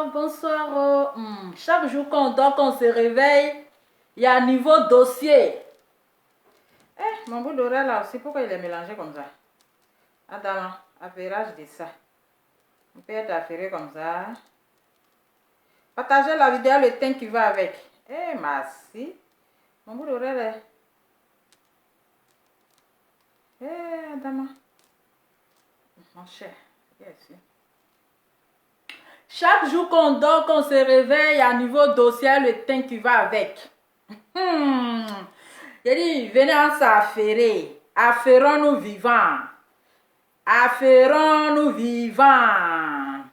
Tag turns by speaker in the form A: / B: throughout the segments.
A: bonsoir. Chaque jour qu'on dort, qu'on se réveille, il y a un niveau dossier. Mon bout d'oreille là aussi, pourquoi il est mélangé comme ça? Attends, affairage de ça. On peut être affairé comme ça. Partagez la vidéo, le teint qui va avec. Merci. Mon bout d'oreille là. Attends. Mon cher. Yes. Chaque jour qu'on dort, qu'on se réveille, à niveau dossier, le teint qui va avec. J'ai dit, venez en s'affairer. Affairons-nous vivants. Affairons-nous vivants.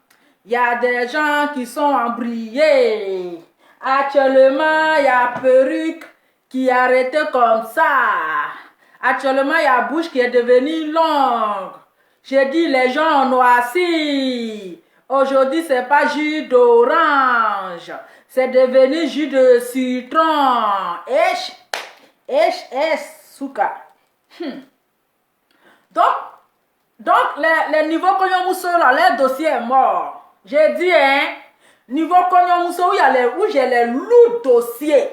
A: Il y a des gens qui sont embrouillés. Actuellement, il y a perruque qui est arrêtée comme ça. Actuellement, il y a bouche qui est devenue longue. J'ai dit, les gens ont noirci. Aujourd'hui, c'est pas jus d'orange. C'est devenu jus de citron. Souka. Donc les niveaux Kognomousso, là, leur dossier est mort. J'ai dit, niveau Kognomousso, où j'ai les lourds dossiers.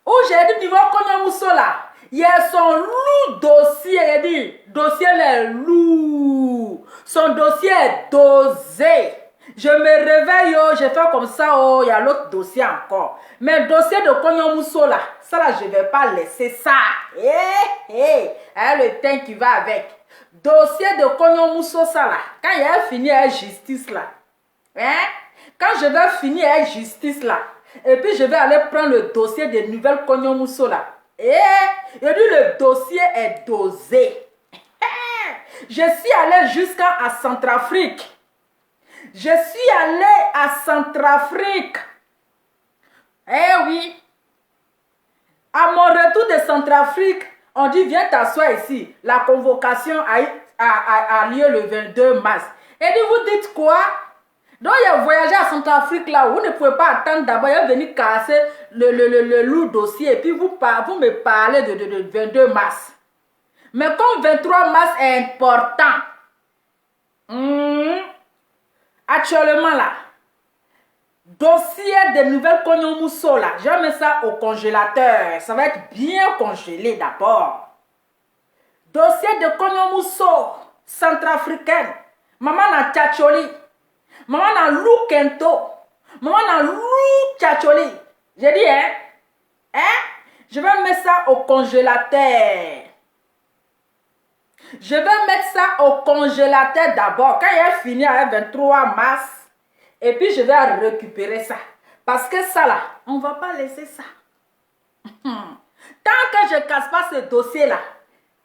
A: Où j'ai dit niveau Kognomousso, là. Il y a son lourd dossier, il dit, dossier est lourd, son dossier est dosé. Je me réveille, je fais comme ça, il y a l'autre dossier encore. Mais le dossier de Kognomousso là, ça là, je ne vais pas laisser ça. Le teint qui va avec. Dossier de Kognomousso ça là, quand il a fini avec justice là, quand je vais finir avec justice là, et puis je vais aller prendre le dossier de nouvelles Kognomousso là. Il dit le dossier est dosé. Je suis allé jusqu'à Centrafrique. Je suis allé à Centrafrique. Oui. À mon retour de Centrafrique, on dit viens t'asseoir ici. La convocation a lieu le 22 mars. Et dit vous dites quoi? Donc il a voyagé à Centrafrique là, vous ne pouvez pas attendre d'abord, il est venu casser le lourd dossier et puis vous me parlez de 22 mars. Mais comme 23 mars est important, actuellement là, dossier de nouvelles Kognomousso là, je mets ça au congélateur, ça va être bien congelé d'abord. Dossier de Kognomousso centrafricaine, maman na tchatcholi. Maman na lou kento. Maman na lou tchatcholi. J'ai dit, je vais mettre ça au congélateur. Je vais mettre ça au congélateur d'abord. Quand il est fini avec 23 mars. Et puis je vais récupérer ça. Parce que ça là, on ne va pas laisser ça. Tant que je ne casse pas ce dossier là,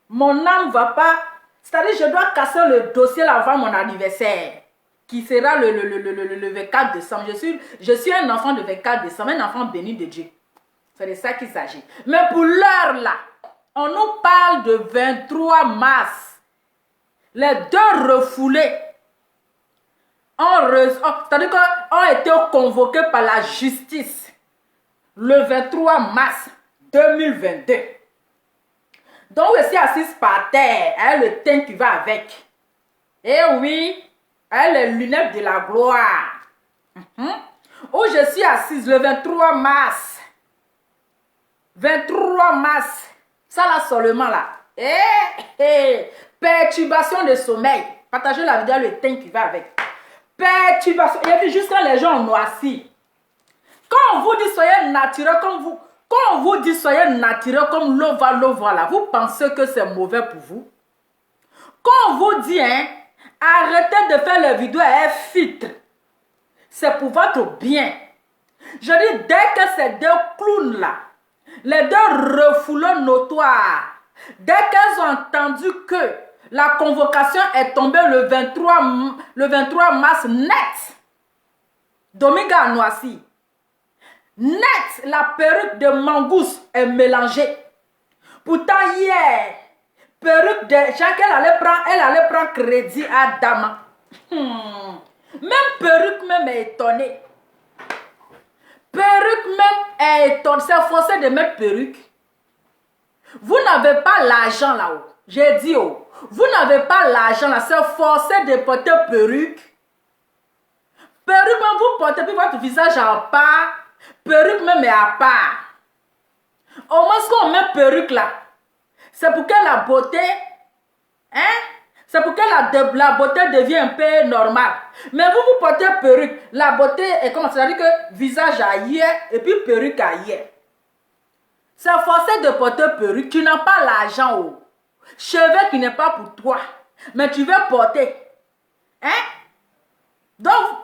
A: mon âme ne va pas. C'est-à-dire je dois casser le dossier là avant mon anniversaire. Qui sera le 24 décembre. Je suis un enfant de 24 décembre, un enfant béni de Dieu. C'est de ça qu'il s'agit. Mais pour l'heure là, on nous parle de 23 mars. Les deux refoulés c'est-à-dire ont été convoqués par la justice le 23 mars 2022. Donc je suis assise par terre, avec le teint qui va avec. Oui. Les lunettes de la gloire. Où je suis assise le 23 mars. 23 mars. Ça là seulement là. Perturbation de sommeil. Partagez la vidéo, le teint qui va avec. Perturbation. Et puis jusqu'à les gens noircis. Quand on vous dit soyez naturel comme vous. Quand on vous dit soyez naturel comme l'eau va là. Vous pensez que c'est mauvais pour vous. Quand on vous dit arrêtez de faire les vidéos à un filtre. C'est pour votre bien. Je dis, dès que ces deux clowns là, les deux refoulons notoires, dès qu'elles ont entendu que la convocation est tombée le 23 mars net, Dominga Noisy, net, la perruque de Mangousse est mélangée. Pourtant hier, perruque de Jacques, elle allait prendre crédit à Dama. Même perruque même est étonnée. Perruque même est étonnée. C'est forcé de mettre perruque. Vous n'avez pas l'argent là-haut. J'ai dit, oh, vous n'avez pas l'argent là, c'est forcé de porter perruque. Perruque, même vous portez puis votre visage en part. Perruque même est à part. Au moins, ce qu'on met perruque là, c'est pour que la beauté, hein, c'est pour que la beauté devienne un peu normale. Mais vous portez perruque, la beauté est comme ça, c'est-à-dire que visage ailleurs et puis perruque ailleurs. C'est forcé de porter perruque, tu n'as pas l'argent, oh. Cheveux qui n'est pas pour toi, mais tu veux porter. Hein? Donc,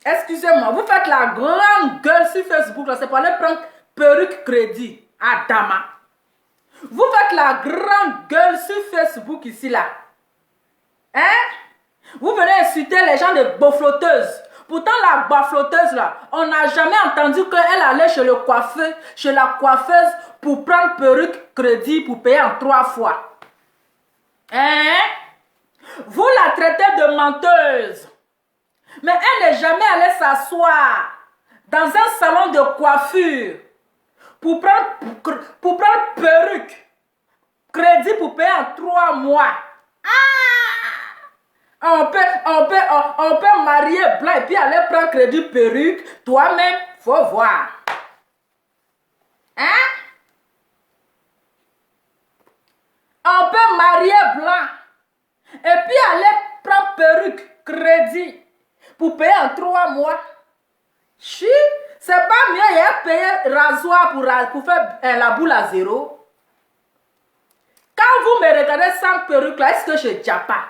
A: excusez-moi, vous faites la grande gueule sur Facebook, c'est pour aller prendre perruque crédit à Dama. Vous faites la grande gueule sur Facebook ici, là. Hein? Vous venez insulter les gens de boflotteuses. Pourtant, la boflotteuse, là, on n'a jamais entendu qu'elle allait chez le coiffeur, chez la coiffeuse pour prendre perruque crédit pour payer en 3 fois. Hein? Vous la traitez de menteuse. Mais elle n'est jamais allée s'asseoir dans un salon de coiffure pour prendre perruque, crédit pour payer en 3 mois. Ah! On peut marier blanc et puis aller prendre crédit perruque. Toi-même, faut voir. Hein? On peut marier blanc et puis aller prendre perruque, crédit pour payer en 3 mois. Si, c'est pas mieux de payer rasoir pour faire la boule à 0. Quand vous me regardez sans perruque là, est-ce que je dis pas?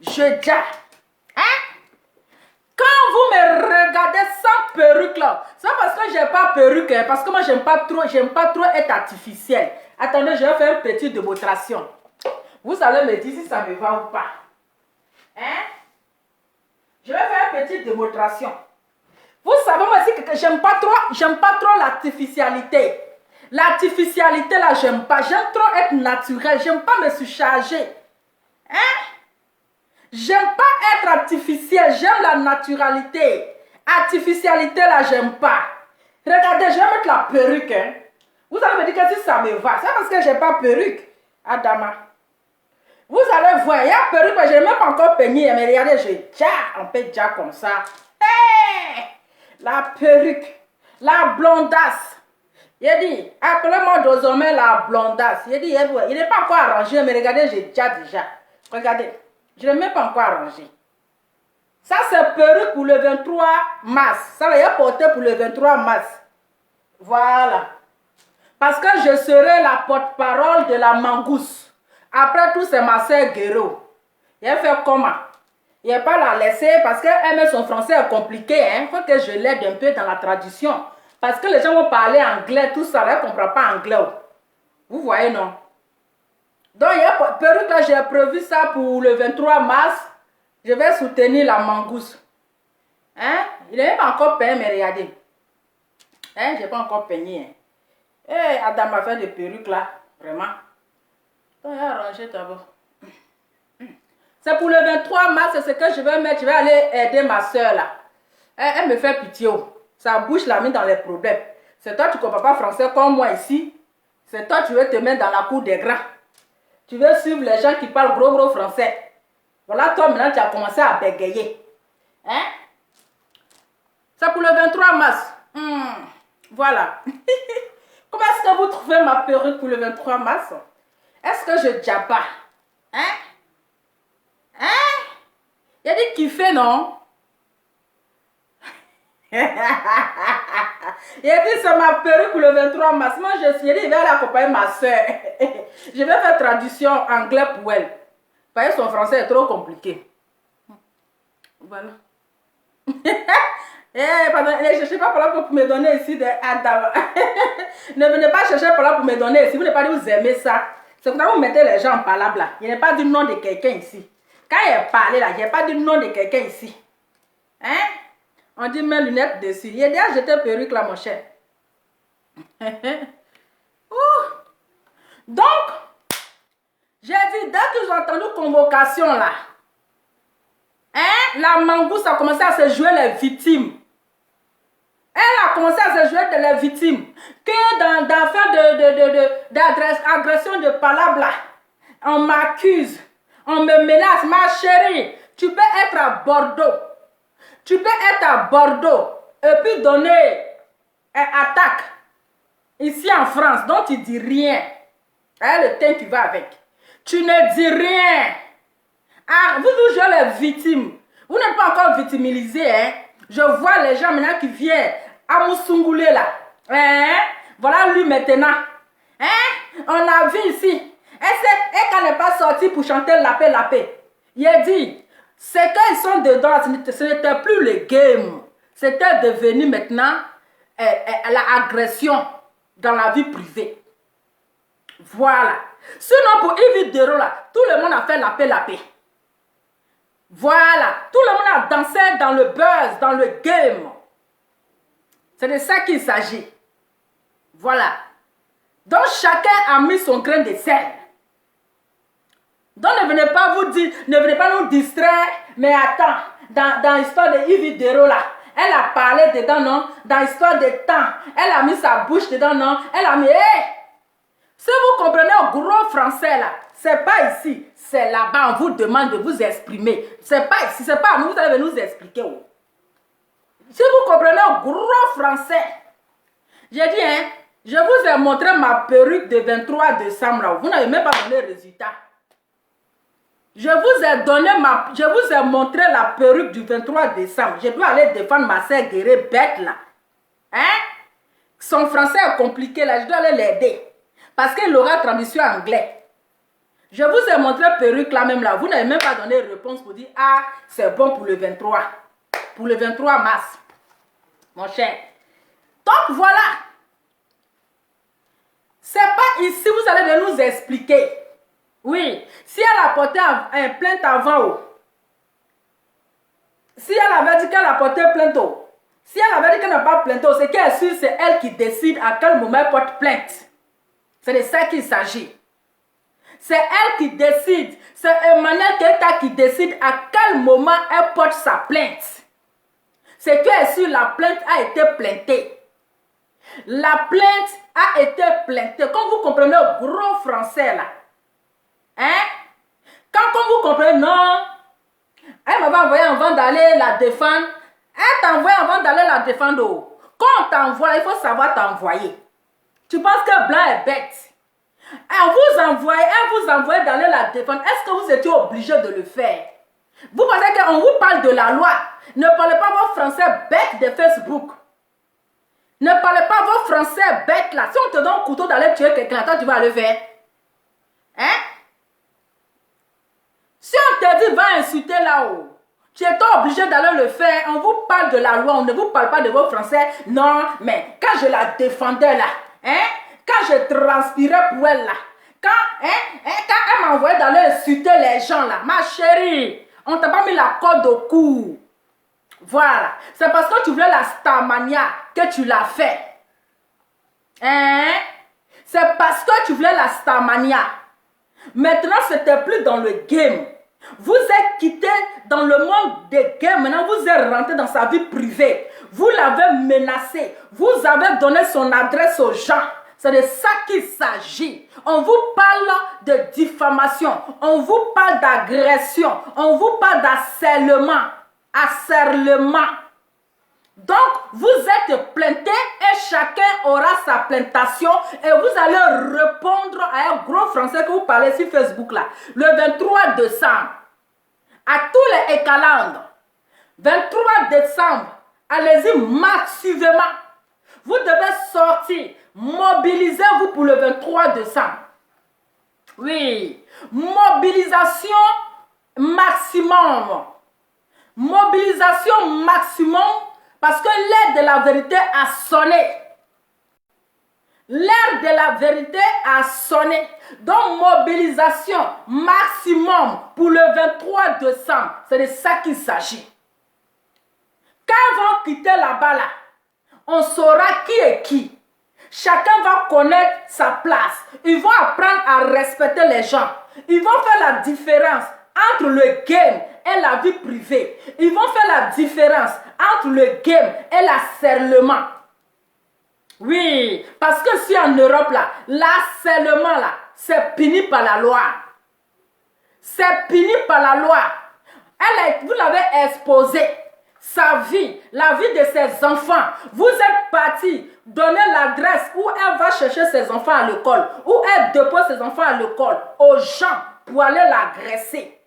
A: Je dis. Hein? Quand vous me regardez sans perruque là, c'est parce que j'ai pas perruque, hein, parce que moi j'aime pas trop être artificielle. Attendez, je vais faire une petite démonstration. Vous allez me dire si ça me va ou pas. Hein? Je vais faire une petite démonstration. Vous savez moi aussi que j'aime pas trop l'artificialité. L'artificialité là, j'aime pas. J'aime trop être naturel. J'aime pas me surcharger. Hein? J'aime pas être artificiel. J'aime la naturalité. Artificialité là, j'aime pas. Regardez, je vais mettre la perruque. Hein. Vous allez me dire que si ça me va, c'est parce que j'ai pas perruque. Adama. Vous allez voir, il y a perruque, mais je n'ai même pas encore peigné. Mais regardez, j'ai déjà, on peut déjà comme ça. Hey! La perruque, la blondasse. Il a dit, appelez-moi désormais la blondasse. Il a dit, il n'est pas encore arrangé, mais regardez, j'ai déjà. Regardez, je ne l'ai même pas encore arrangé. Ça, c'est perruque pour le 23 mars. Ça, il a porté pour le 23 mars. Voilà. Parce que je serai la porte-parole de la mangousse. Après tout, c'est ma soeur Guéro. Il a fait comment? Il n'a pas la laisser parce qu'elle met son français est compliqué. Il faut que je l'aide un peu dans la tradition. Parce que les gens vont parler anglais, tout ça, elle ne comprend pas anglais. Vous voyez, non? Donc, il y a perruque là, j'ai prévu ça pour le 23 mars. Je vais soutenir la mangousse. Hein? Il n'est pas encore peint, mais regardez. Hein? Je n'ai pas encore peigné. Eh, Adam a fait des perruques là, vraiment. Donc, il a arrangé d'abord. C'est pour le 23 mars, c'est ce que je vais mettre. Je vais aller aider ma soeur là. Elle me fait pitié. Sa bouche l'a mis dans les problèmes. C'est toi, tu ne comprends pas français comme moi ici. C'est toi, tu veux te mettre dans la cour des grands. Tu veux suivre les gens qui parlent gros français. Voilà, toi maintenant, tu as commencé à bégayer. Hein? C'est pour le 23 mars. Voilà. Comment est-ce que vous trouvez ma perruque pour le 23 mars? Est-ce que je dis pas? Hein? Hein? Il a dit kiffer, non? Il a dit c'est ma perruque pour le 23 mars. Moi, je suis dit, il va aller accompagner ma soeur. Je vais faire traduction anglais pour elle. Parce que son français est trop compliqué. Voilà. Ne cherchez pas par là pour me donner ici des Adam. Ne venez pas chercher par là pour me donner ici. Vous n'avez pas dit vous aimez ça. C'est comme ça que vous mettez les gens en palabre là. Il n'y a pas du nom de quelqu'un ici. Quand il a parlé là, il n'y a pas du nom de quelqu'un ici. Hein? On dit mes lunettes dessus. Il a déjà jeté perruque là, mon cher. Donc, j'ai dit, dès qu'ils ont entendu convocation là, hein, la mangousse a commencé à se jouer les victimes. Elle a commencé à se jouer de les victimes. Que dans l'affaire d'agression de palabres là, On m'accuse. On me menace. Ma chérie, tu peux être à Bordeaux. Tu peux être à Bordeaux et puis donner attaque ici en France, dont tu dis rien. Le temps qui va avec. Tu ne dis rien. Ah, vous jouez les victimes. Vous n'êtes pas encore victimisé, hein? Je vois les gens maintenant qui viennent à Moussoungoulé là. Hein? Voilà lui maintenant. Hein? On a vu ici. Et qu'elle n'est pas sortie pour chanter la paix, la paix. Il a dit, c'est qu'ils sont dedans, ce n'était plus le game. C'était devenu maintenant l'agression dans la vie privée. Voilà. Sinon pour Yves Dero là, tout le monde a fait la paix, la paix. Voilà. Tout le monde a dansé dans le buzz, dans le game. C'est de ça qu'il s'agit. Voilà. Donc chacun a mis son grain de sel. Donc ne venez pas vous dire, ne venez pas nous distraire. Mais attends, dans l'histoire de Yves Dero là, elle a parlé dedans, non? Dans l'histoire de temps, elle a mis sa bouche dedans, non? Elle a mis, hey! Si vous comprenez au gros français là, c'est pas ici, c'est là-bas, on vous demande de vous exprimer. C'est pas ici, c'est pas à nous, vous allez nous expliquer. Oh. Si vous comprenez au gros français, j'ai dit, hein, je vous ai montré ma perruque de 23 décembre là, vous n'avez même pas donné le résultat. Je vous ai montré la perruque du 23 décembre. Je dois aller défendre ma sœur guérée bête là. Hein? Son français est compliqué là, je dois aller l'aider. Parce qu'il aura traduction anglais. Je vous ai montré perruque là même là. Vous n'avez même pas donné réponse pour dire, ah, c'est bon pour le 23. Pour le 23 mars. Mon cher. Donc voilà. C'est pas ici, vous allez nous expliquer. Oui, si elle a porté un plainte avant, si elle avait dit qu'elle a porté plainte, si elle avait dit qu'elle n'a pas plainte, c'est qu'elle est sûre, c'est elle qui décide à quel moment elle porte plainte. C'est de ça qu'il s'agit. C'est elle qui décide. C'est Emmanuel Keita qui décide à quel moment elle porte sa plainte. C'est qu'elle est sûre, la plainte a été plaintée. La plainte a été plaintée. Comme vous comprenez au gros français là. Hein? Quand vous comprenez, non, elle m'avait envoyé avant d'aller la défendre. Elle t'a envoyé avant d'aller la défendre. Quand on t'envoie, il faut savoir t'envoyer. Tu penses que Blanc est bête? Elle vous envoie d'aller la défendre. Est-ce que vous étiez obligé de le faire? Vous pensez qu'on vous parle de la loi? Ne parlez pas vos français bêtes de Facebook. Ne parlez pas vos français bêtes là. Si on te donne un couteau d'aller tuer quelqu'un, toi tu vas le faire. Hein? Si on te dit va insulter là-haut, tu es obligé d'aller le faire. On vous parle de la loi, on ne vous parle pas de vos français. Non, mais quand je la défendais là, hein, quand je transpirais pour elle là, quand elle m'envoyait d'aller insulter les gens là, ma chérie, on t'a pas mis la corde au cou. Voilà, c'est parce que tu voulais la Starmania que tu l'as fait. Hein? C'est parce que tu voulais la Starmania. Maintenant, c'était plus dans le game. Vous êtes quitté dans le monde des games. Maintenant, vous êtes rentré dans sa vie privée. Vous l'avez menacé. Vous avez donné son adresse aux gens. C'est de ça qu'il s'agit. On vous parle de diffamation. On vous parle d'agression. On vous parle d'harcèlement. Harcèlement. Donc, vous êtes plainté et chacun aura sa plantation et vous allez répondre à un gros français que vous parlez sur Facebook là. Le 23 décembre, à tous les écalandres, 23 décembre, allez-y massivement. Vous devez sortir, mobilisez-vous pour le 23 décembre. Oui, mobilisation maximum. Mobilisation maximum. Parce que l'heure de la vérité a sonné. L'heure de la vérité a sonné. Donc, mobilisation maximum pour le 23 décembre. C'est de ça qu'il s'agit. Quand ils vont quitter là-bas, là, on saura qui est qui. Chacun va connaître sa place. Ils vont apprendre à respecter les gens. Ils vont faire la différence entre le game et la vie privée. Ils vont faire la différence entre le game et l'harcèlement. Oui, parce que si en Europe, là, l'harcèlement, là, c'est puni par la loi. C'est puni par la loi. Vous l'avez exposé. Sa vie, la vie de ses enfants. Vous êtes parti donner l'adresse où elle va chercher ses enfants à l'école, où elle dépose ses enfants à l'école, aux gens pour aller l'agresser.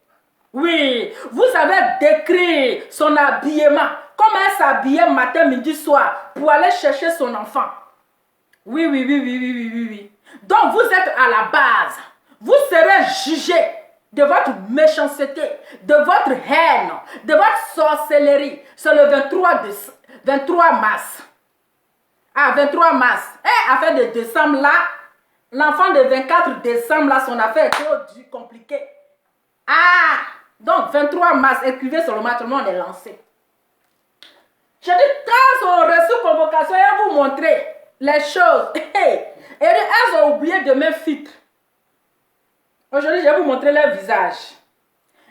A: Oui, vous avez décrit son habillement, comment elle s'habillait matin, midi, soir, pour aller chercher son enfant. Oui, oui, oui, oui, oui, oui, oui, oui. Donc vous êtes à la base. Vous serez jugé de votre méchanceté, de votre haine, de votre sorcellerie. C'est le 23 mars. Ah, 23 mars. Et affaire de décembre là, l'enfant de 24 décembre là, son affaire est trop compliquée. Ah, donc 23 mars, écrivez sur le match, on est lancé. Je dis, quand ils ont reçu convocation, ils vont vous montrer les choses. Et elles ont oublié de mettre filtre. Aujourd'hui, je vais vous montrer leur visage.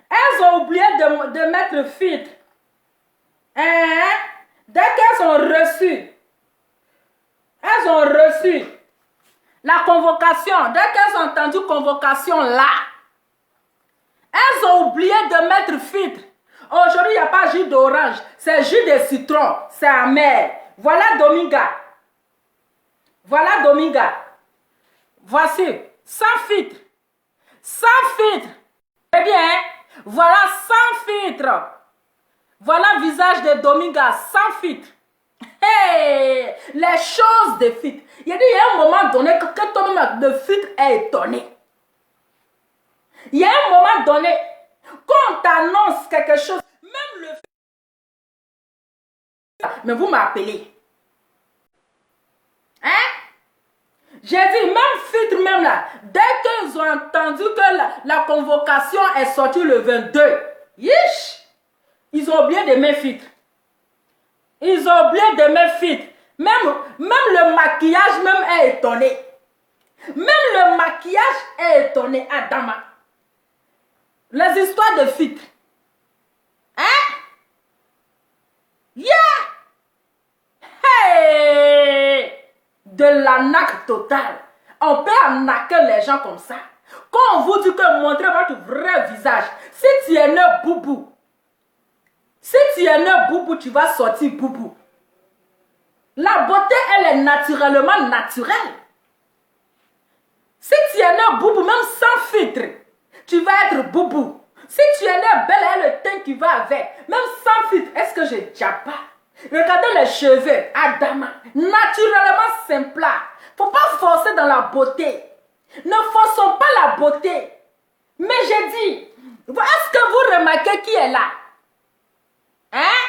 A: Elles ont oublié de mettre filtre. Dès qu'elles ont reçu la convocation, dès qu'elles ont entendu convocation là, elles ont oublié de mettre filtre. Aujourd'hui, il n'y a pas jus d'orange, c'est jus de citron, c'est amer. Voilà Dominga. Voilà Dominga. Voici, sans filtre. Sans filtre. Eh bien, voilà sans filtre. Voilà visage de Dominga sans filtre. Hey, les choses de filtre. Il y a un moment donné que ton homme de filtre est étonné. Il y a un moment donné, quand on t'annonce quelque chose, même le mais vous m'appelez. Hein? J'ai dit, même filtre, même là, dès qu'ils ont entendu que la convocation est sortie le 22, yish, ils ont oublié de mettre filtre. Ils ont oublié de mettre filtre. Même le maquillage même est étonné. Même le maquillage est étonné, Adama. Les histoires de filtre. Hein? Yeah! Hey! De l'arnaque totale. On peut arnaquer les gens comme ça. Quand on vous dit que montrez votre vrai visage, si tu es né boubou, tu vas sortir boubou. La beauté, elle est naturellement naturelle. Si tu es né boubou, même sans filtre, tu vas être boubou. Si tu es né belle, elle a le teint qui va avec, même sans filtre, est-ce que je ne dis pas? Regardez les cheveux, Adama, naturellement simple. Il ne faut pas forcer dans la beauté. Ne forçons pas la beauté. Mais j'ai dit, est-ce que vous remarquez qui est là? Hein?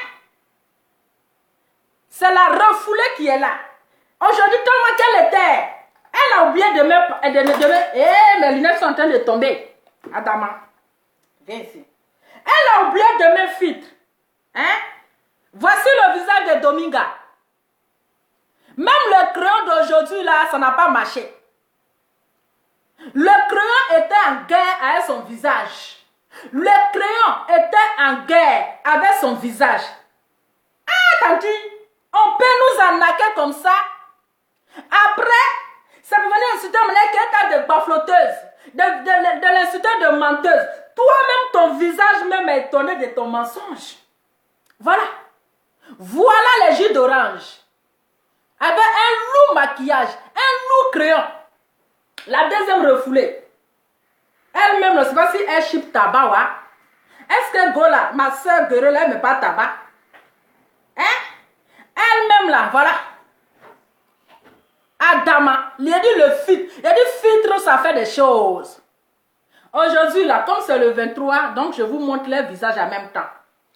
A: C'est la refoulée qui est là. Aujourd'hui, comment qu'elle était? Elle a oublié de me... Eh, mes lunettes sont en train de tomber. Adama, viens ici. Elle a oublié de me filtre. Hein? Voici le visage de Dominga. Même le crayon d'aujourd'hui, là, ça n'a pas marché. Le crayon était en guerre avec son visage. Le crayon était en guerre avec son visage. Ah, tanti, on peut nous arnaquer comme ça. Après, ça peut venir insulter quelqu'un de bafloteuse, de l'insulter de menteuse. Toi-même, ton visage même est étonné de ton mensonge. Voilà. Voilà les jus d'orange. Avec un lourd maquillage, un lourd crayon. La deuxième refoulée. Elle-même, je ne sais pas si elle chip tabac. Wa. Est-ce que Gola, ma soeur Guerrero, elle ne met pas tabac? Hein? Elle-même là, voilà. Adama, il a dit le filtre. Il a dit filtre, ça fait des choses. Aujourd'hui là, comme c'est le 23, donc je vous montre les visages en même temps.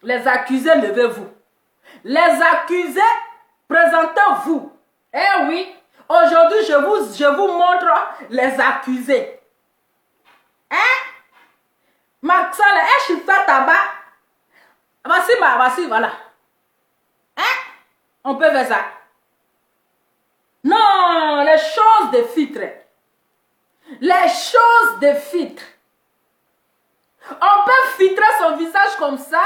A: Les accusés, levez-vous. Les accusés, présentez-vous. Eh oui, aujourd'hui, je vous montre les accusés. Hein? Maxal, est-ce que tu fais tabac? Voici, voilà. Hein? On peut faire ça. Non, les choses de filtre. Les choses de filtre. On peut filtrer son visage comme ça.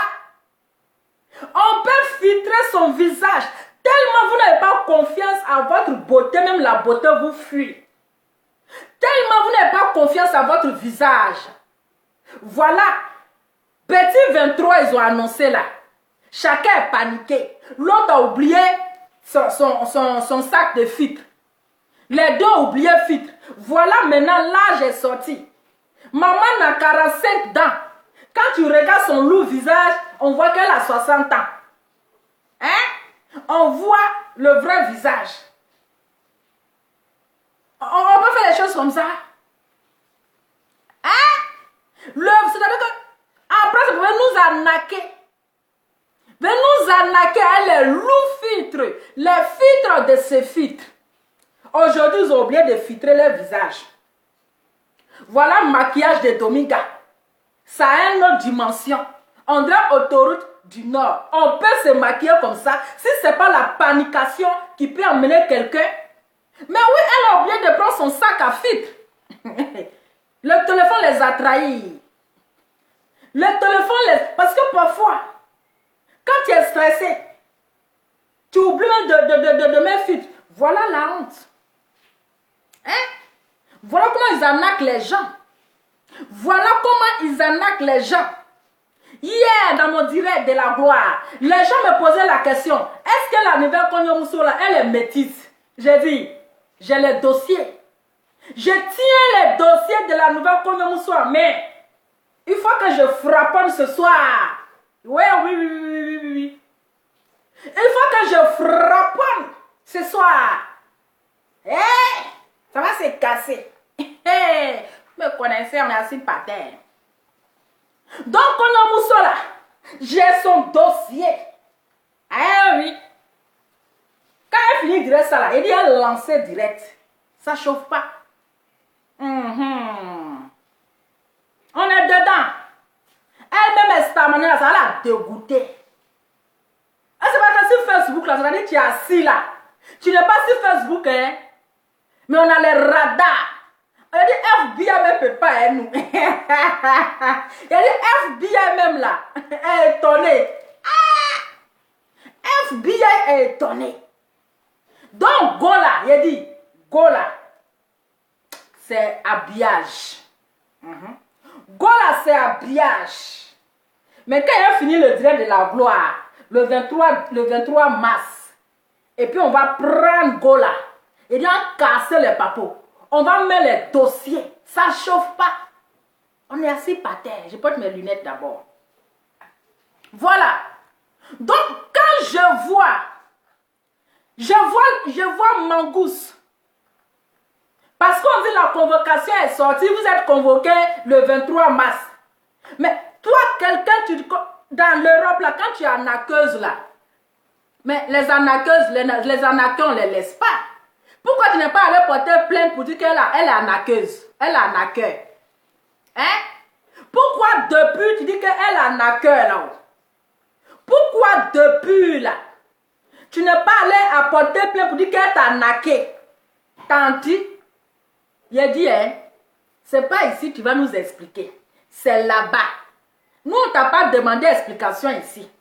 A: On peut filtrer son visage. Tellement vous n'avez pas confiance à votre beauté, même la beauté vous fuit. Tellement vous n'avez pas confiance à votre visage. Voilà. Petit 23, ils ont annoncé là. Chacun est paniqué. L'autre a oublié son sac de filtre. Les deux ont oublié filtre. Voilà maintenant l'âge est sorti. Maman a 45 dents. Quand tu regardes son lourd visage, on voit qu'elle a 60 ans. Hein? On voit le vrai visage. On peut faire les choses comme ça. Hein? C'est-à-dire que après, ça pouvait nous arnaquer. De nous arnaquer à les loups filtres. Les filtres de ces filtres. Aujourd'hui, ils ont oublié de filtrer leur visage. Voilà le maquillage de Dominga. Ça a une autre dimension. On dirait autoroute du Nord. On peut se maquiller comme ça. Si ce n'est pas la panication qui peut emmener quelqu'un. Mais oui, elle a oublié de prendre son sac à filtre. Le téléphone les a trahis. Le téléphone les... Parce que parfois, quand tu es stressé, tu oublies de mettre filtre. Voilà la honte. Hein? Voilà comment ils arnaquent les gens. Voilà comment ils arnaquent les gens. Hier, dans mon direct de la gloire, les gens me posaient la question, est-ce que la nouvelle Konyo Moussoula, elle est métisse? J'ai dit, j'ai les dossiers. Je tiens les dossiers de la nouvelle Konyo Moussoula, mais il faut que je frapponne ce soir. Oui. Il faut que je frapponne ce soir. Ça va se casser. Vous me connaissez, on est assis par terre. Donc, Konyo Moussoula, j'ai son dossier. Ah oui. Quand elle finit direct ça là, il dit elle lancer direct. Ça ne chauffe pas. On est dedans. Elle-même est stamanée, ça l'a dégoûté. C'est pas que sur Facebook là, ça veut dire que tu es assis là. Tu n'es pas sur Facebook, hein. Mais on a les radars. Il dit FBI même peut pas, hein, nous. Il dit FBI même là. Est étonné. FBI est étonné. Donc, Gola, il dit, Gola, c'est habillage. Gola, c'est habillage. Mais quand il a fini le direct de la gloire, le 23 mars, et puis on va prendre Gola, et bien casser les papos. On va mettre les dossiers. Ça ne chauffe pas. On est assis par terre. Je porte mes lunettes d'abord. Voilà. Donc, quand je vois Mangousse. Parce qu'on dit la convocation est sortie. Vous êtes convoqué le 23 mars. Mais toi, quelqu'un, dans l'Europe, là, quand tu es arnaqueuse, là. Mais les arnaqueuses, les arnaqueurs, on ne les laisse pas. Pourquoi tu n'es pas allé porter plainte pour dire qu'elle est arnaqueuse? Elle est arnaqueur. Hein? Pourquoi depuis tu dis qu'elle est arnaqueur là? Pourquoi depuis là? Tu n'es pas allé apporter plainte pour dire qu'elle est arnaquée? Tanti, il a dit, hein? C'est pas ici que tu vas nous expliquer. C'est là-bas. Nous, on ne t'a pas demandé explication ici.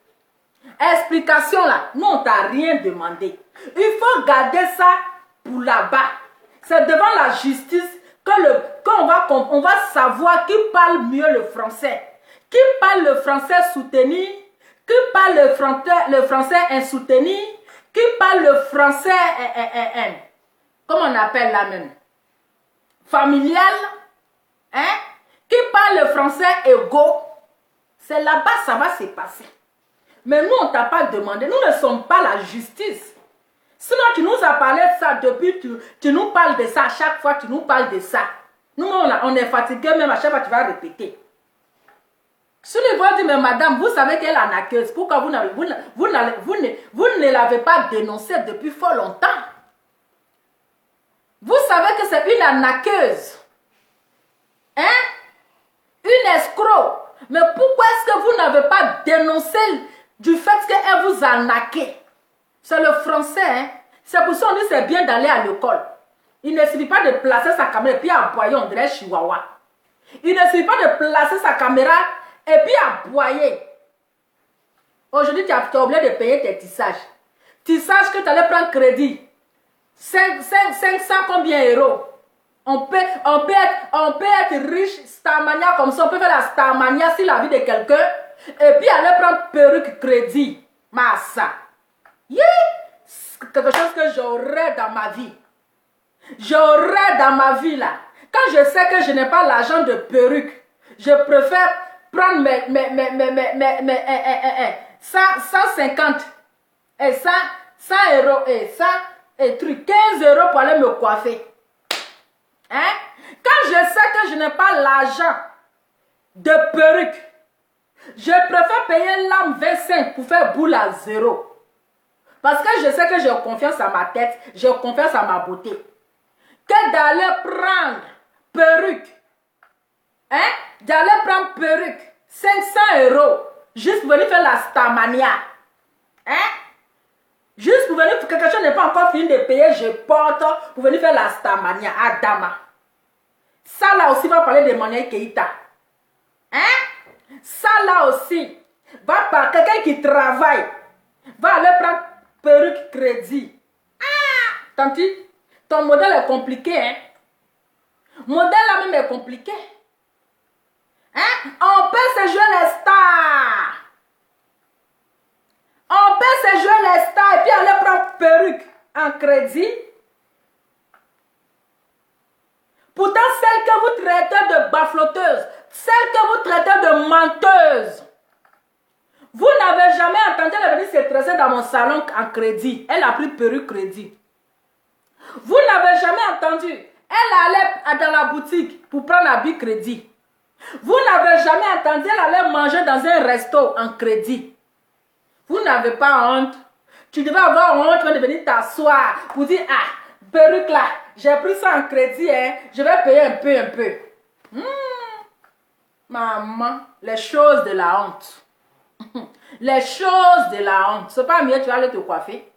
A: Explication là, nous, on ne t'a rien demandé. Il faut garder ça pour là-bas. C'est devant la justice qu'on va savoir qui parle mieux le français. Qui parle le français soutenu, qui parle le français insoutenu, qui parle le français, comment on appelle là même, familial, hein? Qui parle le français égaux. C'est là-bas ça va se passer. Mais nous, on ne t'a pas demandé. Nous ne sommes pas la justice. Sinon, tu nous as parlé de ça depuis, tu nous parles de ça à chaque fois, tu nous parles de ça. Nous, on est fatigués, même à chaque fois, tu vas répéter. Si les gens disent, mais madame, vous savez qu'elle est arnaqueuse, pourquoi vous ne l'avez pas dénoncée depuis fort longtemps? Vous savez que c'est une arnaqueuse. Hein? Une escroc. Mais pourquoi est-ce que vous n'avez pas dénoncé du fait qu'elle vous a arnaqué? C'est le français, hein? C'est pour ça qu'on dit que c'est bien d'aller à l'école. Il ne suffit pas de placer sa caméra et puis aboyer, on dirait chihuahua. Il ne suffit pas de placer sa caméra et puis aboyer. Aujourd'hui, tu as oublié de payer tes tissages. Tissages que tu allais prendre crédit. 500 combien euros? être riche, Starmania comme ça. On peut faire la Starmania sur la vie de quelqu'un. Et puis aller prendre perruque crédit. Massa. Yeah. C'est quelque chose que j'aurais dans ma vie. J'aurais dans ma vie là. Quand je sais que je n'ai pas l'argent de perruque, je préfère prendre mes 150 et 100 euros et 100 et trucs, 15 euros pour aller me coiffer. Hein? Quand je sais que je n'ai pas l'argent de perruque, je préfère payer l'âme 25 pour faire boule à 0. Parce que je sais que j'ai confiance à ma tête, j'ai confiance à ma beauté. Que d'aller prendre perruque, hein? D'aller prendre perruque, 500 euros, juste pour venir faire la Starmania. Hein? Juste pour venir, quelque chose n'est pas encore fini de payer, je porte pour venir faire la Starmania à Dama. Ça là aussi va parler de Manuel Keïta. Hein? Ça là aussi va par quelqu'un qui travaille, va aller prendre perruque crédit. Ah! Tanti, ton modèle est compliqué, hein? Modèle là même est compliqué. Hein? On peut se jouer les stars. On peut se jouer les stars et puis aller prendre perruque en crédit. Pourtant, celle que vous traitez de bafloteuse, celle que vous traitez de menteuse, vous n'avez jamais entendu elle venir se tresser dans mon salon en crédit. Elle a pris perruque crédit. Vous n'avez jamais entendu. Elle allait dans la boutique pour prendre habit crédit. Vous n'avez jamais entendu. Elle allait manger dans un resto en crédit. Vous n'avez pas honte. Tu devais avoir honte de venir t'asseoir pour dire, ah, perruque là, j'ai pris ça en crédit, hein, je vais payer un peu. Maman, les choses de la honte. Les choses de la honte. C'est pas mieux, tu vas aller te coiffer.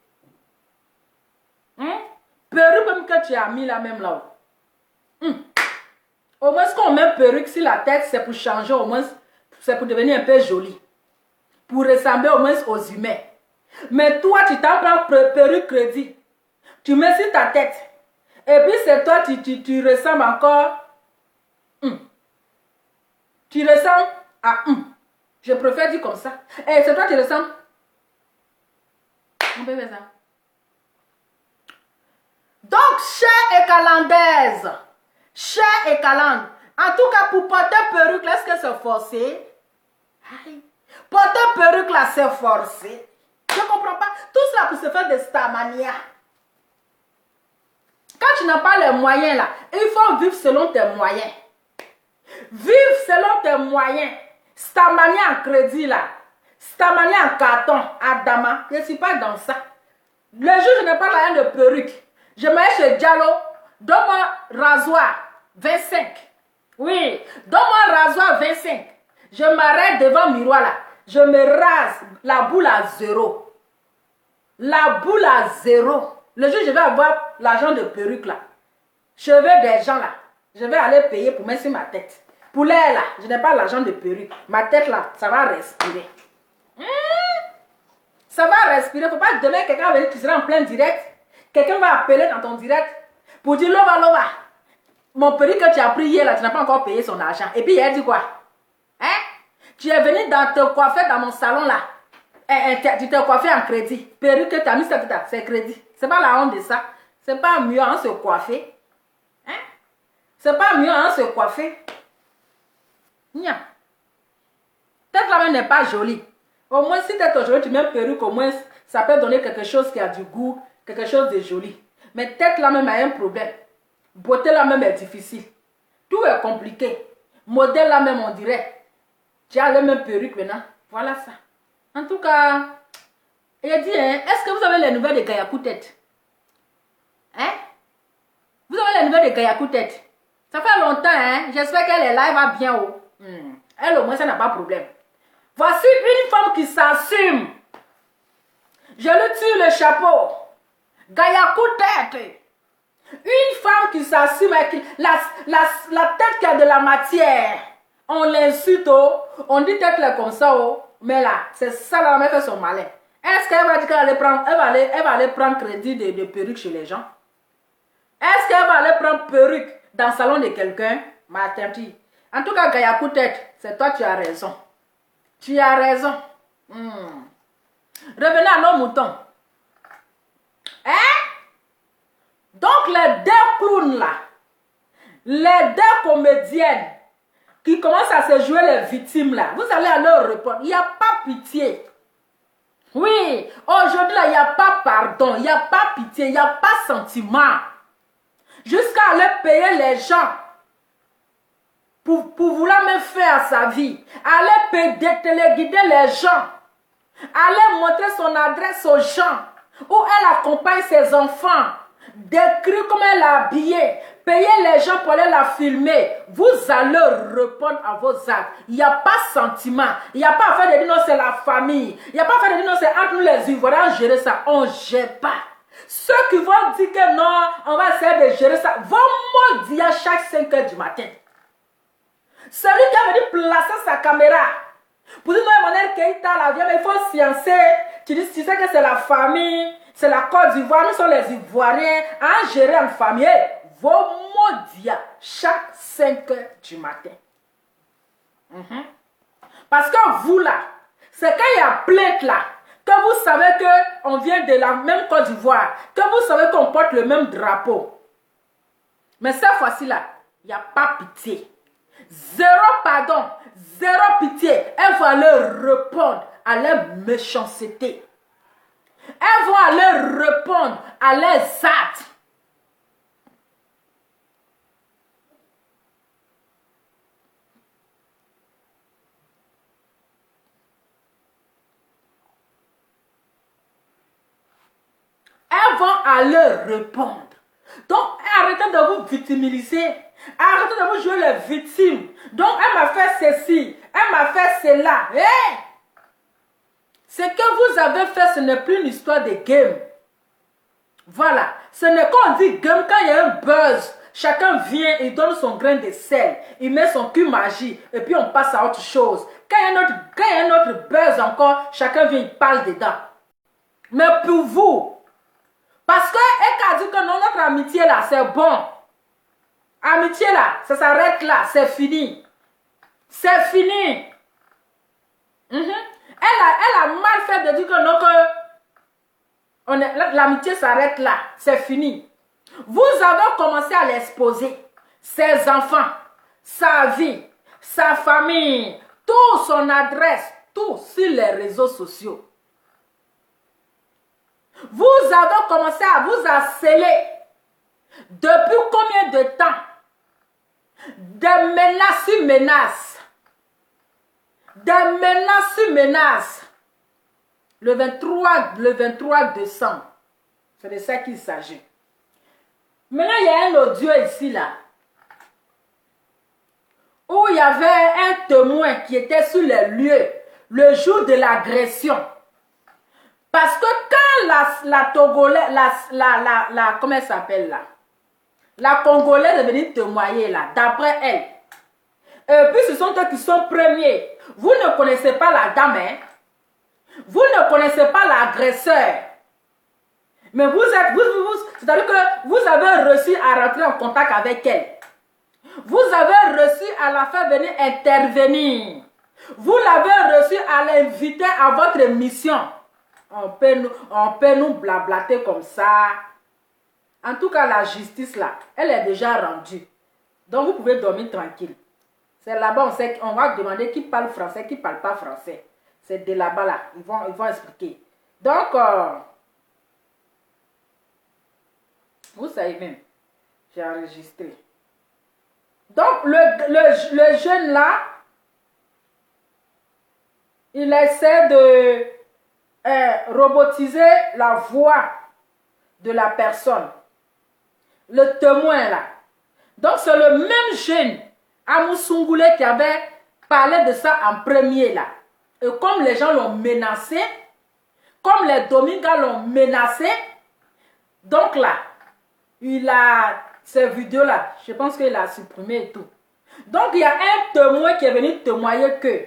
A: Perruque même que tu as mis là même là. Au moins, qu'on met perruque sur la tête, c'est pour changer, au moins, c'est pour devenir un peu joli. Pour ressembler au moins aux humains. Mais toi, tu t'en prends perruque crédit. Tu mets sur ta tête. Et puis c'est toi, tu ressembles encore. Tu ressembles à Je préfère dire comme ça. Et c'est toi qui ressembles. On peut faire ça. Donc, chère et calendaise. Chère et calende. En tout cas, pour porter perruque, est-ce que c'est forcé? Porter perruque là, c'est forcé. Je ne comprends pas. Tout cela pour se faire de Starmania. Quand tu n'as pas les moyens là, il faut vivre selon tes moyens. Vivre selon tes moyens. Starmania en crédit là. Starmania en carton. Adama. Je ne suis pas dans ça. Le jour où je n'ai pas l'argent de perruque, je m'allais chez Diallo. Donne-moi rasoir 25. Oui. Donne-moi rasoir 25. Je m'arrête devant le miroir là. Je me rase la boule à 0. La boule à 0. Le jour où je vais avoir l'argent de perruque là, je veux des gens là, je vais aller payer pour mettre sur ma tête. Pour l'air là, je n'ai pas l'argent de perruque. Ma tête là, ça va respirer. Ça va respirer. Il ne faut pas demain quelqu'un va venir, tu seras en plein direct. Quelqu'un va appeler dans ton direct pour dire Lova. Mon perruque que tu as pris hier là, tu n'as pas encore payé son argent. Et puis il dit quoi? Hein? Tu es venu dans te coiffer dans mon salon là. Tu t'es coiffé en crédit. Perruque que tu as mis ça, c'est crédit. C'est pas la honte de ça. C'est pas mieux en se coiffer. Hein? C'est pas mieux en se coiffer. Nia. Peut-être la même n'est pas jolie. Au moins, si tête aujourd'hui tu mets une perruque, au moins, ça peut donner quelque chose qui a du goût, quelque chose de joli. Mais tête là même a un problème. Beauté là même est difficile. Tout est compliqué. Modèle là même on dirait. Tu as la même perruque maintenant. Voilà ça. En tout cas, il a dit, hein, est-ce que vous avez les nouvelles de Gayakou Tête? Hein? Vous avez les nouvelles de Gayakou Tête? Ça fait longtemps, hein? J'espère qu'elle est là, elle va bien haut. Elle au moins, ça n'a pas de problème. Voici une femme qui s'assume. Je lui tire le chapeau. Gayakou Tête. Une femme qui s'assume avec la tête qui a de la matière. On l'insulte, on dit tête là comme ça, mais là, c'est ça la mère fait son malin. Est-ce qu'elle va dire qu'elle va aller prendre crédit de perruque chez les gens? Est-ce qu'elle va aller prendre perruque dans le salon de quelqu'un, ma tante. En tout cas, Gayakou tête, c'est toi, tu as raison. Tu as raison. Revenez à nos moutons. Hein? Donc, les deux clowns là, les deux comédiennes qui commencent à se jouer les victimes là, vous allez à leur répondre. Il n'y a pas pitié. Oui, aujourd'hui là, il n'y a pas pardon, il n'y a pas pitié, il n'y a pas sentiment. Jusqu'à aller payer les gens pour vouloir me faire sa vie. Aller téléguider les gens. Aller montrer son adresse aux gens. Où elle accompagne ses enfants. Décrire comment elle est habillée. Payer les gens pour aller la filmer. Vous allez répondre à vos actes. Il n'y a pas sentiment. Il n'y a pas à faire de dire non, c'est la famille. Il n'y a pas à faire de dire non, c'est entre nous les Ivoiriens, gérer ça. On ne gère pas. Ceux qui vont dire que non, on va essayer de gérer ça, vont maudire à chaque 5 heures du matin. Celui qui a venu placer sa caméra pour dire non, Emmanuel Keïta, la vie, mais il faut sciencer. Tu sais que c'est la famille, c'est la Côte d'Ivoire, nous sommes les Ivoiriens, à gérer en famille. Vos maudits chaque 5 heures du matin. Parce que vous là, c'est quand il y a plainte là, que vous savez qu'on vient de la même Côte d'Ivoire, que vous savez qu'on porte le même drapeau. Mais cette fois-ci là, il n'y a pas pitié. Zéro pardon, zéro pitié. Elles vont aller répondre à leur méchanceté. Elles vont aller répondre à leurs actes. Elles vont aller répondre. Donc, arrêtez de vous victimiser. Arrêtez de vous jouer les victimes. Donc, elle m'a fait ceci. Elle m'a fait cela. Hey! Ce que vous avez fait, ce n'est plus une histoire de game. Voilà. Ce n'est qu'on dit game quand il y a un buzz. Chacun vient, il donne son grain de sel. Il met son cul magie. Et puis, on passe à autre chose. Quand il y a un autre buzz encore, chacun vient, il parle dedans. Mais pour vous, parce qu'elle a dit que non, notre amitié là, c'est bon. Amitié là, ça s'arrête là, c'est fini. C'est fini. Elle a mal fait de dire que non, que l'amitié s'arrête là, c'est fini. Vous avez commencé à l'exposer. Ses enfants, sa vie, sa famille, toute son adresse, tout sur les réseaux sociaux. Vous avez commencé à vous harceler. Depuis combien de temps? Des menaces sur menaces. Des menaces sur menaces. Le 23 décembre. C'est de ça qu'il s'agit. Maintenant, il y a un audio ici, là. Où il y avait un témoin qui était sur les lieux le jour de l'agression. Parce que quand la Togolaise, comment elle s'appelle là? La Congolaise est venue témoigner là, d'après elle. Et puis ce sont eux qui sont premiers. Vous ne connaissez pas la dame, hein? Vous ne connaissez pas l'agresseur. Mais vous êtes, c'est-à-dire que vous avez réussi à rentrer en contact avec elle. Vous avez réussi à la faire venir intervenir. Vous l'avez réussi à l'inviter à votre mission. On peut nous blablater comme ça. En tout cas, la justice là, elle est déjà rendue. Donc vous pouvez dormir tranquille. C'est là-bas, on va demander qui parle français, qui ne parle pas français. C'est de là-bas là, ils vont expliquer. Donc, vous savez même, j'ai enregistré. Donc, le jeune là, il essaie de robotiser la voix de la personne. Le témoin là. Donc, c'est le même jeune, Amoussoungoulé, qui avait parlé de ça en premier là. Et comme les gens l'ont menacé, comme les Domingas l'ont menacé, donc là, il a ces vidéos là, je pense qu'il a supprimé et tout. Donc il y a un témoin qui est venu témoigner que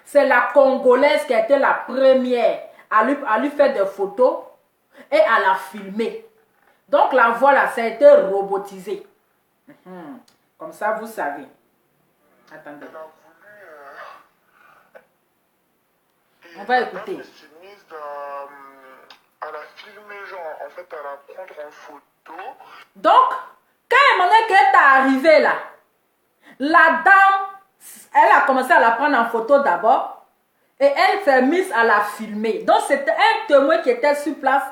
A: c'est la Congolaise qui a été la première à lui faire des photos et à la filmer. Donc la voix là, ça a été robotisé. Comme ça, vous savez. Attendez.
B: Elle a voulu...
A: On va
B: la
A: écouter.
B: dame s'est mise à la filmer, genre, en fait, à la prendre en photo.
A: Donc, quand elle est arrivée là, la dame, elle a commencé à la prendre en photo d'abord et elle s'est mise à la filmer. Donc, c'était un témoin qui était sur place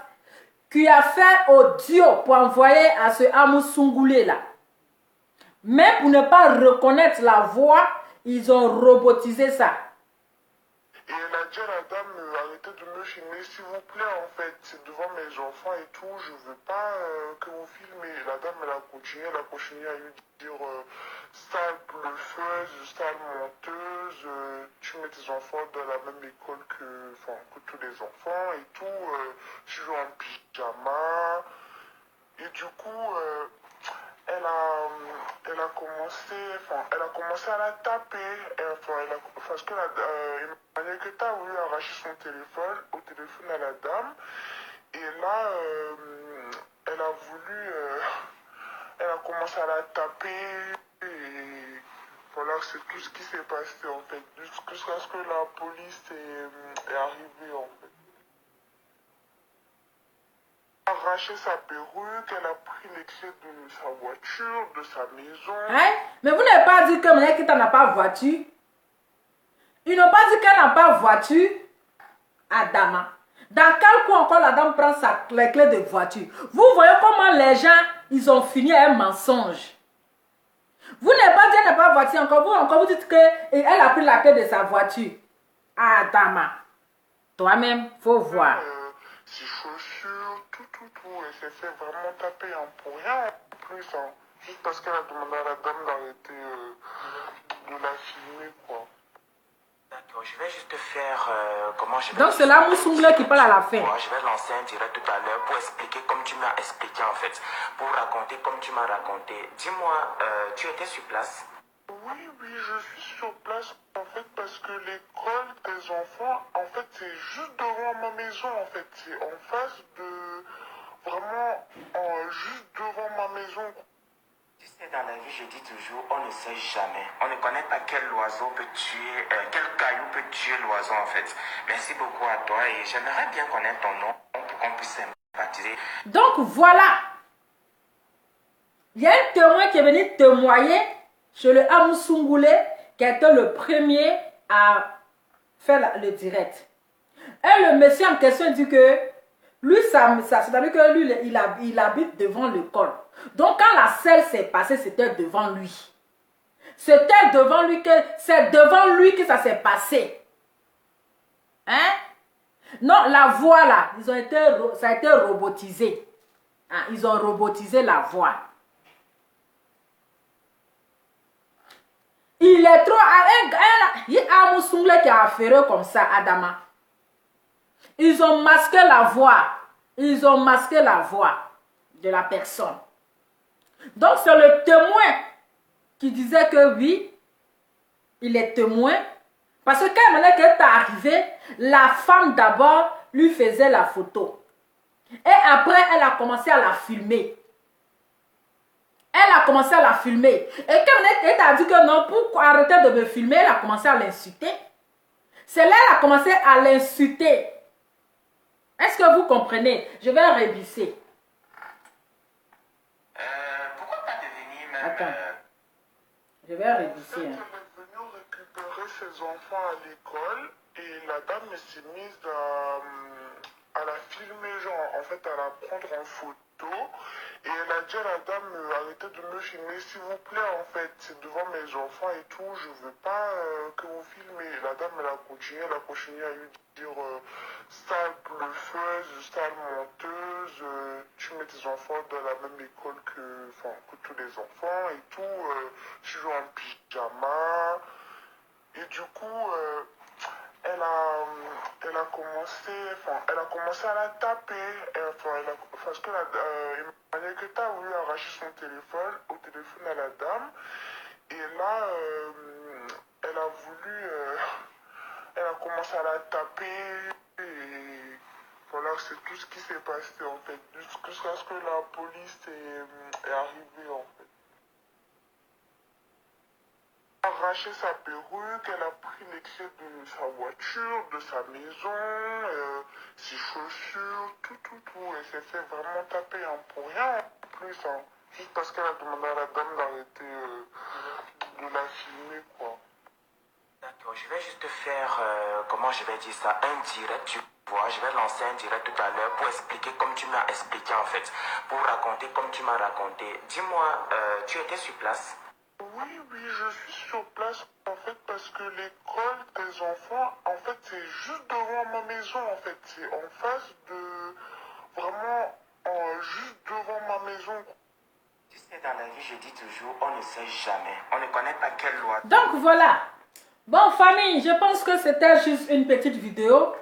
A: qui a fait audio pour envoyer à ce Amou Sungoulé là. Mais pour ne pas reconnaître la voix, ils ont robotisé ça.
B: Et elle a dit à la dame, arrêtez de me filmer, s'il vous plaît, en fait, c'est devant mes enfants et tout, je veux pas que vous filmez. La dame, elle a continué à lui dire, sale bluffeuse, sale menteuse, tu mets tes enfants dans la même école que tous les enfants et tout, tu joues en pyjama. Et du coup, elle a commencé à la taper. Parce que Emmanuel a voulu arracher son téléphone, au téléphone à la dame. Et là, elle a commencé à la taper. Et voilà, c'est tout ce qui s'est passé en fait. Jusqu'à ce que la police est arrivée en fait. Arraché sa perruque, elle a pris les clés de sa voiture, de sa maison.
A: Hein? Mais vous n'avez pas dit que Menekita n'a pas voiture. Ils n'ont pas dit qu'elle n'a pas voiture à Dama. Dans quel coup encore la dame prend les clés de voiture? Vous voyez comment les gens, ils ont fini à un mensonge. Vous n'avez pas dit qu'elle n'a pas voiture. Encore vous dites qu'elle a pris la clé de sa voiture. Ah, Dama. Toi-même, faut voir.
B: Ses chaussures, tout. Elle s'est fait vraiment taper pour rien en plus. Hein. Juste parce qu'elle a demandé à la dame d'arrêter de la filmer, quoi.
C: D'accord, je vais juste faire comment je vais...
A: Donc c'est là Moussoungle qui parle à la fin.
C: Moi, je vais lancer un direct tout à l'heure pour expliquer comme tu m'as expliqué en fait. Pour raconter comme tu m'as raconté. Dis-moi, tu étais sur place?
B: Oui, je suis sur place en fait parce que l'école des enfants, en fait, c'est juste devant ma maison en fait. C'est en face de... Vraiment, juste devant ma maison.
C: Tu sais, dans la vie, je dis toujours, on ne sait jamais. On ne connaît pas quel oiseau peut tuer, quel caillou peut tuer l'oiseau en fait. Merci beaucoup à toi et j'aimerais bien connaître ton nom pour qu'on puisse sympathiser.
A: Donc voilà. Il y a un témoin qui est venu témoigner chez le Amou Sungoulé qui était le premier à faire le direct. Et le monsieur en question dit que lui, c'est-à-dire que lui, il habite devant l'école. Donc, quand la selle s'est passée, c'était devant lui. C'est devant lui que ça s'est passé. Hein? Non, la voix là, ça a été robotisé. Hein? Ils ont robotisé la voix. Il est trop... Il y a un Moussoungle qui a affairé comme ça, Adama. Ils ont masqué la voix. Ils ont masqué la voix de la personne. Donc, c'est le témoin qui disait que oui, il est témoin. Parce que quand elle est arrivée, la femme d'abord lui faisait la photo. Et après, elle a commencé à la filmer. Elle a commencé à la filmer. Et quand elle a dit que non, pour arrêter de me filmer, elle a commencé à l'insulter. C'est là qu'elle a commencé à l'insulter. Est-ce que vous comprenez? Je vais révisser.
C: Pourquoi pas devenir même...
A: Attends. Je vais réviser.
B: Elle est venue récupérer ses enfants à l'école et la dame s'est mise à la filmer, genre en fait à la prendre en photo. Et elle a dit à la dame, arrêtez de me filmer s'il vous plaît, en fait, c'est devant mes enfants et tout, je veux pas que vous filmez. La dame, elle a continué à lui dire, sale bluffeuse, sale menteuse, tu mets tes enfants dans la même école que tous les enfants et tout, tu joues en pyjama. Et du coup, elle a commencé à la taper. Parce que Emmanuel a voulu arracher son téléphone, au téléphone à la dame. Et là, elle a commencé à la taper. Et voilà, c'est tout ce qui s'est passé en fait. Jusqu'à ce que la police est arrivée en fait. arraché sa perruque, elle a pris les clés de sa voiture, de sa maison, ses chaussures, tout. Elle s'est fait vraiment taper pour rien en plus, hein. Juste parce qu'elle a demandé à la dame d'arrêter de la filmer, quoi.
C: D'accord, je vais juste faire, comment je vais dire ça, un direct, tu vois, je vais lancer un direct tout à l'heure pour expliquer comme tu m'as expliqué en fait, pour raconter comme tu m'as raconté. Dis-moi, tu étais sur place?
B: Oui, je suis sur place en fait parce que l'école des enfants, en fait, c'est juste devant ma maison en fait. C'est en face de, vraiment, juste devant ma maison.
C: Tu sais, dans la vie, je dis toujours, on ne sait jamais. On ne connaît pas quelle loi.
A: Donc voilà. Bon famille, je pense que c'était juste une petite vidéo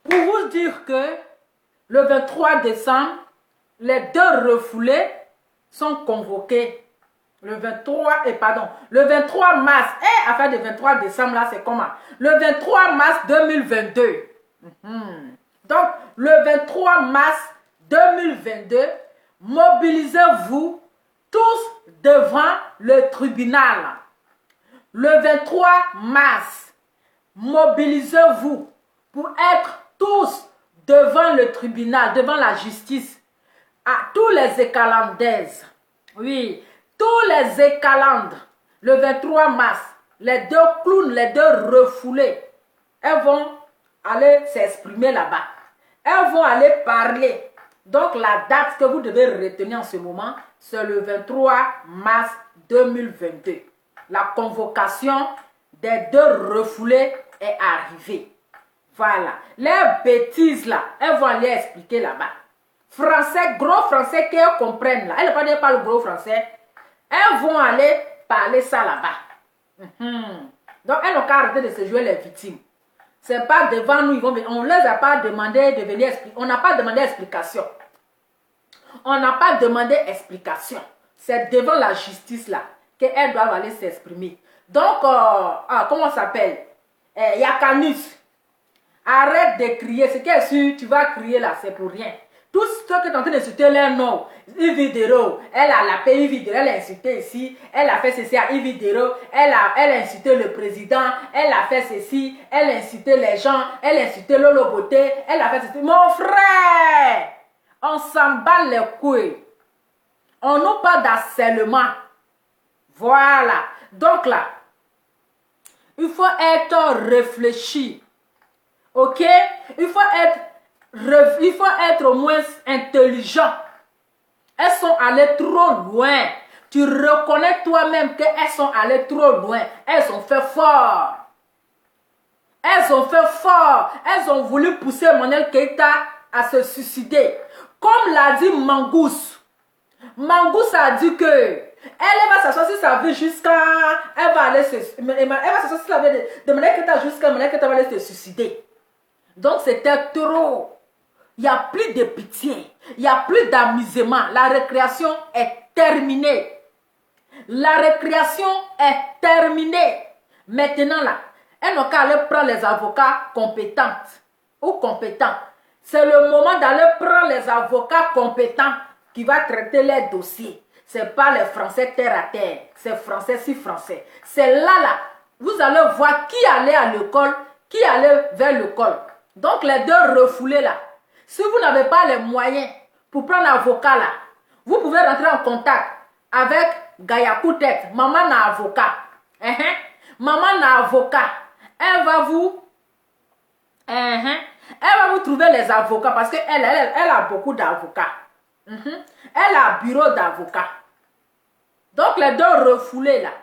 A: pour vous dire que le 23 décembre, les deux refoulés sont convoqués. Le 23 mars. Affaire de 23 décembre là, c'est comment? Le 23 mars 2022. Donc, le 23 mars 2022, mobilisez-vous tous devant le tribunal. Le 23 mars, mobilisez-vous pour être tous devant le tribunal, devant la justice. À tous les écalandaises. Oui, tous les écalandres. Le 23 mars, les deux clowns, les deux refoulés, elles vont aller s'exprimer là-bas. Elles vont aller parler. Donc la date que vous devez retenir en ce moment, c'est le 23 mars 2022. La convocation des deux refoulés est arrivée. Voilà. Les bêtises là, elles vont aller expliquer là-bas. Français, gros français qu'elles comprennent là. Elles ne parlent pas le gros français. Elles vont aller parler ça là-bas. Donc elles n'ont qu'à arrêter de se jouer les victimes. C'est pas devant nous, on ne les a pas demandé de venir expliquer. On n'a pas demandé explication. On n'a pas demandé explication. C'est devant la justice là qu'elles doivent aller s'exprimer. Donc, comment ça s'appelle? Yakanus. Arrête de crier. Ce qui est sûr, tu vas crier là, c'est pour rien. Tout ce que tu es en train d'insulter leur nom, Ividero, elle a la paix, Ividero, elle a insulté ici, elle a fait ceci à Ividero, elle a insulté le président, elle a fait ceci, elle a insulté les gens, elle a insulté Lolo Beauté, elle a fait ceci. Mon frère, on s'en bat les couilles. On n'a pas d'harcèlement. Voilà. Donc là, il faut être réfléchi. Ok? Il faut être au moins intelligent. Elles sont allées trop loin. Tu reconnais toi-même qu'elles sont allées trop loin. Elles ont fait fort. Elles ont fait fort. Elles ont voulu pousser Manuel Keïta à se suicider. Comme l'a dit Mangous. Mangous a dit que elle va s'asseoir sur sa vie jusqu'à... Elle va aller s'asseoir sur sa vie de Manuel Keïta jusqu'à Manuel Keïta va aller se suicider. Donc c'était trop. Il n'y a plus de pitié. Il n'y a plus d'amusement. La récréation est terminée. La récréation est terminée. Maintenant là, elles n'ont qu'à aller prendre les avocats compétentes ou compétents. C'est le moment d'aller prendre les avocats compétents qui vont traiter les dossiers. Ce n'est pas les Français terre à terre. C'est Français si Français. C'est là. Vous allez voir qui allait à l'école, qui allait vers l'école. Donc les deux refoulés là. Si vous n'avez pas les moyens pour prendre l'avocat là, vous pouvez rentrer en contact avec Gaïa Koutet. Maman n'a avocat. Maman n'a avocat. Elle va vous trouver les avocats parce qu'elle a beaucoup d'avocats. Elle a un bureau d'avocats. Donc les deux refoulés là.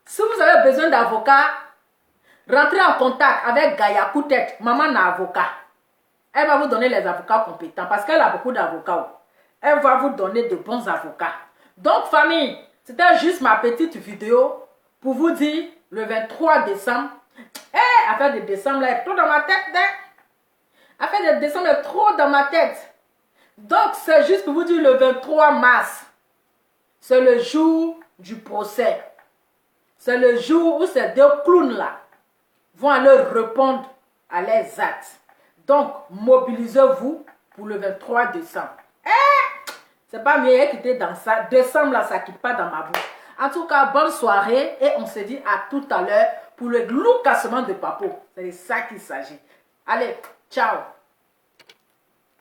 A: Si vous avez besoin d'avocats, rentrez en contact avec Gaïa Koutet. Maman n'a avocat. Elle va vous donner les avocats compétents parce qu'elle a beaucoup d'avocats. Elle va vous donner de bons avocats. Donc, famille, c'était juste ma petite vidéo pour vous dire le 23 décembre. Affaire de décembre, là, est trop dans ma tête. Affaire de décembre est trop dans ma tête. Donc, c'est juste pour vous dire le 23 mars. C'est le jour du procès. C'est le jour où ces deux clowns là vont aller répondre à leurs actes. Donc, mobilisez-vous pour le 23 décembre. C'est pas mieux quitter dans ça. Décembre, là, ça ne quitte pas dans ma bouche. En tout cas, bonne soirée et on se dit à tout à l'heure pour le loup cassement de Papo. C'est de ça qu'il s'agit. Allez, ciao.